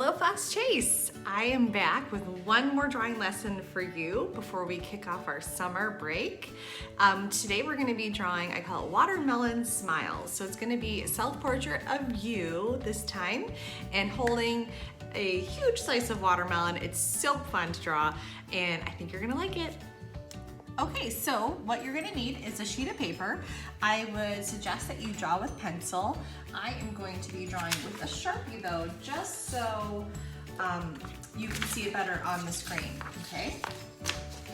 Hello Fox Chase! I am back with one more drawing lesson for you before we kick off our summer break. Today we're going to be drawing, I call it Watermelon Smiles. So it's going to be a self-portrait of you this time and holding a huge slice of watermelon. It's so fun to draw and I think you're going to like it. Okay, so what you're gonna need is a sheet of paper. I would suggest that you draw with pencil. I am going to be drawing with a Sharpie though, just so you can see it better on the screen, okay?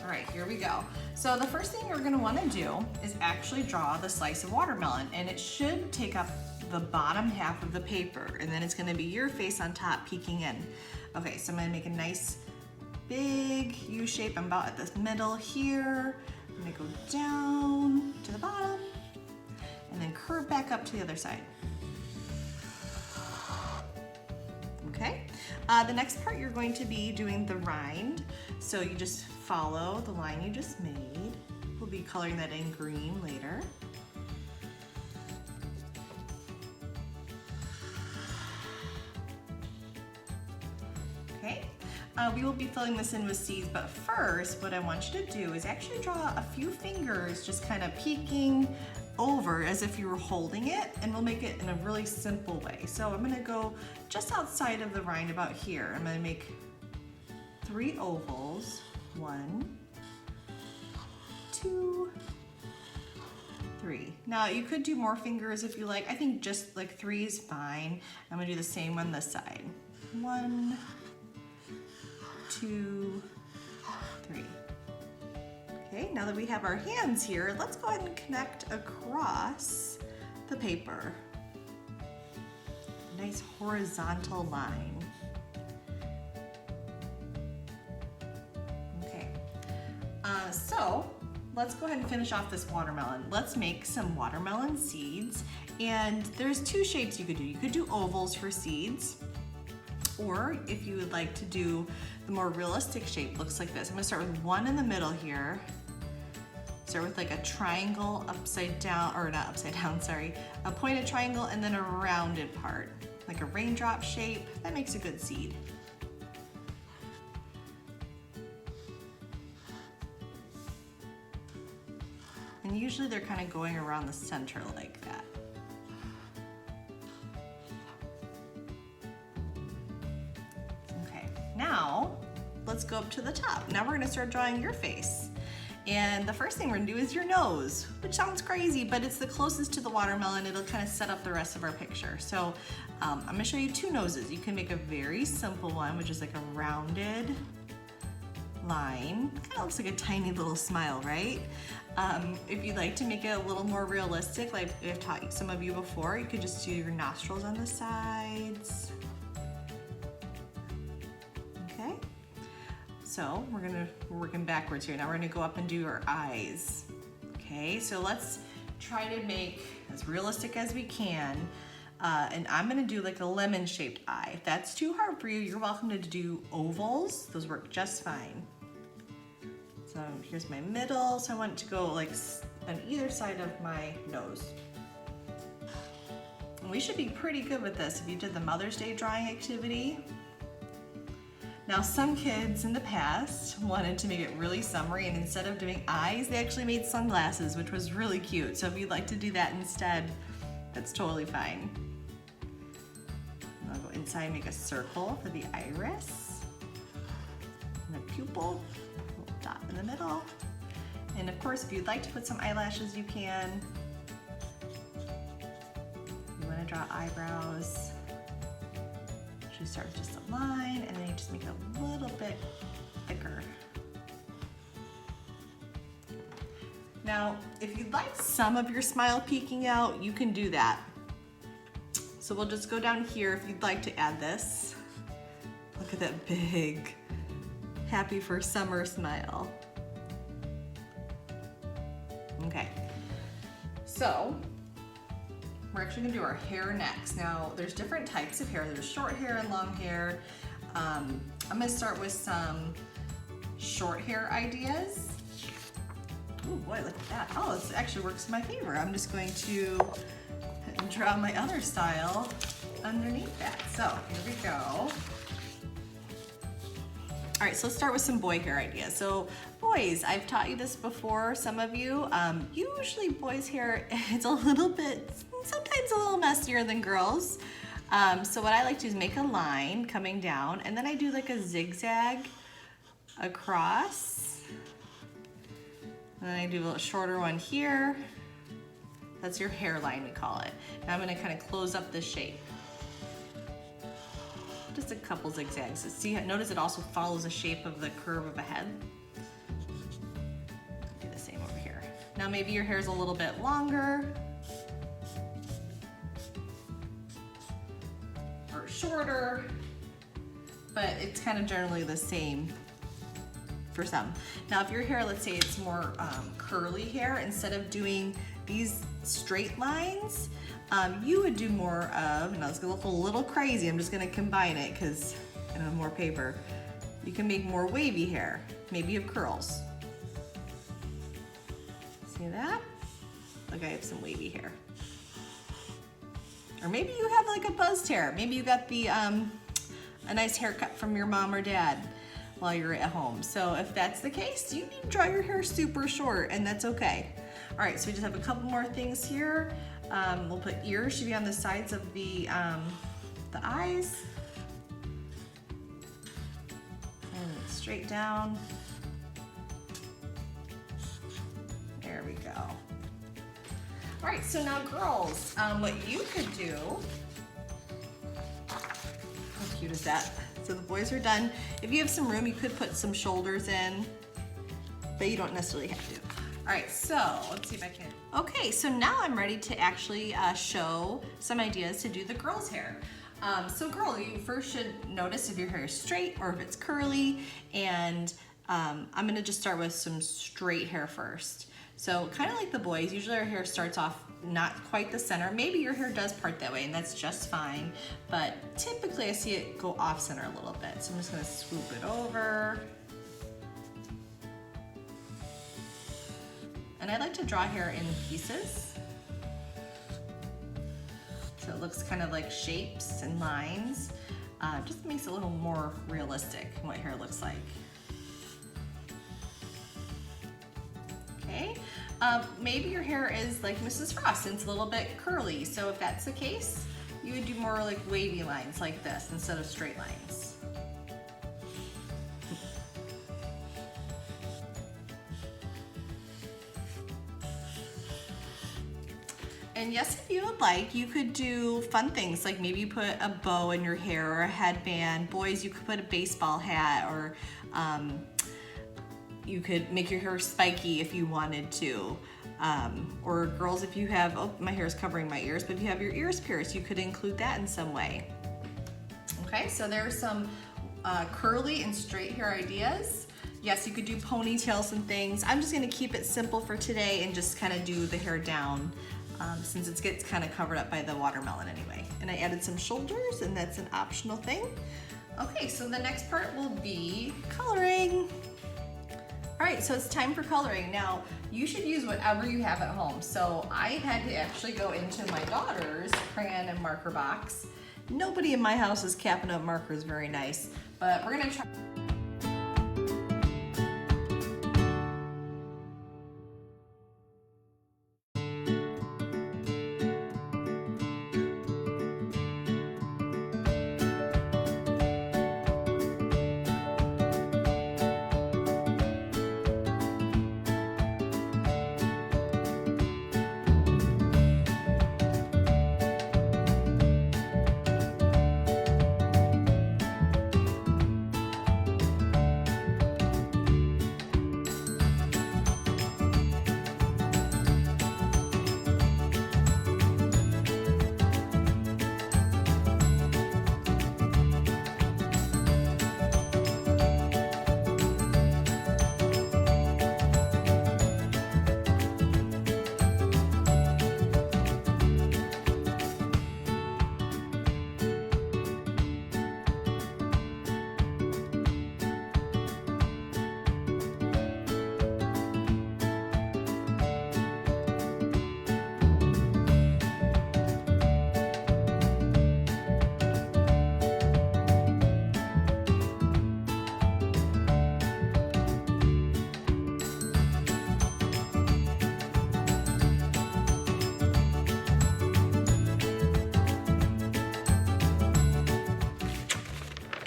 All right, here we go. So the first thing you're gonna wanna do is actually draw the slice of watermelon, and it should take up the bottom half of the paper, and then it's gonna be your face on top peeking in. Okay, so I'm gonna make a nice big U shape. I'm about at the middle here. I'm gonna go down to the bottom and then curve back up to the other side. Okay, the next part you're going to be doing the rind. So you just follow the line you just made. We'll be coloring that in green later. Okay. We will be filling this in with seeds, but first what I want you to do is actually draw a few fingers just kind of peeking over as if you were holding it, and we'll make it in a really simple way. So I'm gonna go just outside of the rind about here. I'm gonna make 3 ovals. 1, 2, 3. Now you could do more fingers if you like. I think just like 3 is fine. I'm gonna do the same on this side. 1, 2, 3. Okay, now that we have our hands here, let's go ahead and connect across the paper. Nice horizontal line. Okay, so let's go ahead and finish off this watermelon. Let's make some watermelon seeds, and there's 2 shapes you could do. You could do ovals for seeds, or if you would like to do the more realistic shape, looks like this. I'm gonna start with 1 in the middle here. Start with like a triangle upside down, or not upside down, sorry, a pointed triangle and then a rounded part, like a raindrop shape. That makes a good seed. And usually they're kind of going around the center like that. Now, let's go up to the top. Now we're gonna start drawing your face. And the first thing we're gonna do is your nose, which sounds crazy, but it's the closest to the watermelon. It'll kind of set up the rest of our picture. So I'm gonna show you 2 noses. You can make a very simple one, which is like a rounded line. Kind of looks like a tiny little smile, right? If you'd like to make it a little more realistic, like I've taught some of you before, you could just do your nostrils on the sides. Okay, so we're working backwards here. Now we're gonna go up and do our eyes. Okay, so let's try to make as realistic as we can. And I'm gonna do like a lemon-shaped eye. If that's too hard for you, you're welcome to do ovals. Those work just fine. So here's my middle. So I want it to go like on either side of my nose. And we should be pretty good with this if you did the Mother's Day drawing activity. Now some kids in the past wanted to make it really summery, and instead of doing eyes, they actually made sunglasses, which was really cute. So if you'd like to do that instead, that's totally fine. I'll go inside and make a circle for the iris, and the pupil, a little dot in the middle. And of course, if you'd like to put some eyelashes, you can. You wanna draw eyebrows. You start with just a line, and then you just make it a little bit thicker. Now, if you'd like some of your smile peeking out, you can do that. So we'll just go down here if you'd like to add this. Look at that big, happy for summer smile. Okay, so we're actually gonna do our hair next. Now, there's different types of hair. There's short hair and long hair. I'm gonna start with some short hair ideas. Oh boy, look at that. Oh, this actually works in my favor. I'm just going to draw my other style underneath that. So here we go. All right, so let's start with some boy hair ideas. So boys, I've taught you this before, some of you. Usually boys' hair, it's a little bit, sometimes a little messier than girls. So what I like to do is make a line coming down, and then I do like a zigzag across. And then I do a little shorter one here. That's your hairline, we call it. Now I'm gonna kind of close up the shape. Just a couple zigzags. See, notice it also follows the shape of the curve of a head. Do the same over here. Now maybe your hair's a little bit longer or shorter, but it's kind of generally the same for some. Now if your hair, let's say it's more curly hair, instead of doing these straight lines, you would do more of, now it's gonna look a little crazy, I'm just gonna combine it because I don't have more paper. You can make more wavy hair. Maybe you have curls. See that? Look, I have some wavy hair. Or maybe you have like a buzzed hair. Maybe you got the a nice haircut from your mom or dad while you're at home. So if that's the case, you need to draw your hair super short, and that's okay. All right, so we just have a couple more things here. We'll put ears, should be on the sides of the eyes. And straight down. There we go. All right, so now girls, what you could do, how cute is that? So the boys are done. If you have some room, you could put some shoulders in, but you don't necessarily have to. All right, so let's see if I can. Okay, so now I'm ready to actually show some ideas to do the girl's hair. So girl, you first should notice if your hair is straight or if it's curly, and I'm gonna just start with some straight hair first. So kind of like the boys, usually our hair starts off not quite the center. Maybe your hair does part that way, and that's just fine, but typically I see it go off center a little bit. So I'm just gonna swoop it over. And I like to draw hair in pieces. So it looks kind of like shapes and lines. Just makes it a little more realistic what hair looks like. Okay, maybe your hair is like Mrs. Frost and it's a little bit curly. So if that's the case, you would do more like wavy lines like this instead of straight lines. And yes, if you would like, you could do fun things, like maybe you put a bow in your hair or a headband. Boys, you could put a baseball hat, or you could make your hair spiky if you wanted to. Or girls, if you have, oh, my hair is covering my ears, but if you have your ears pierced, you could include that in some way. Okay, so there's some curly and straight hair ideas. Yes, you could do ponytails and things. I'm just gonna keep it simple for today and just kind of do the hair down. Since it gets kind of covered up by the watermelon anyway. And I added some shoulders, and that's an optional thing. Okay, so the next part will be coloring. All right, so it's time for coloring. Now, you should use whatever you have at home. So I had to actually go into my daughter's crayon and marker box. Nobody in my house is capping up markers very nice, but we're gonna try.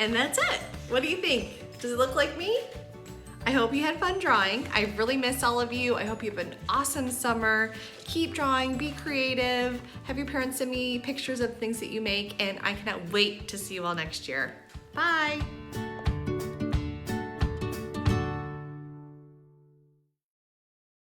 And that's it. What do you think? Does it look like me? I hope you had fun drawing. I really miss all of you. I hope you have an awesome summer. Keep drawing, be creative. Have your parents send me pictures of things that you make, and I cannot wait to see you all next year. Bye.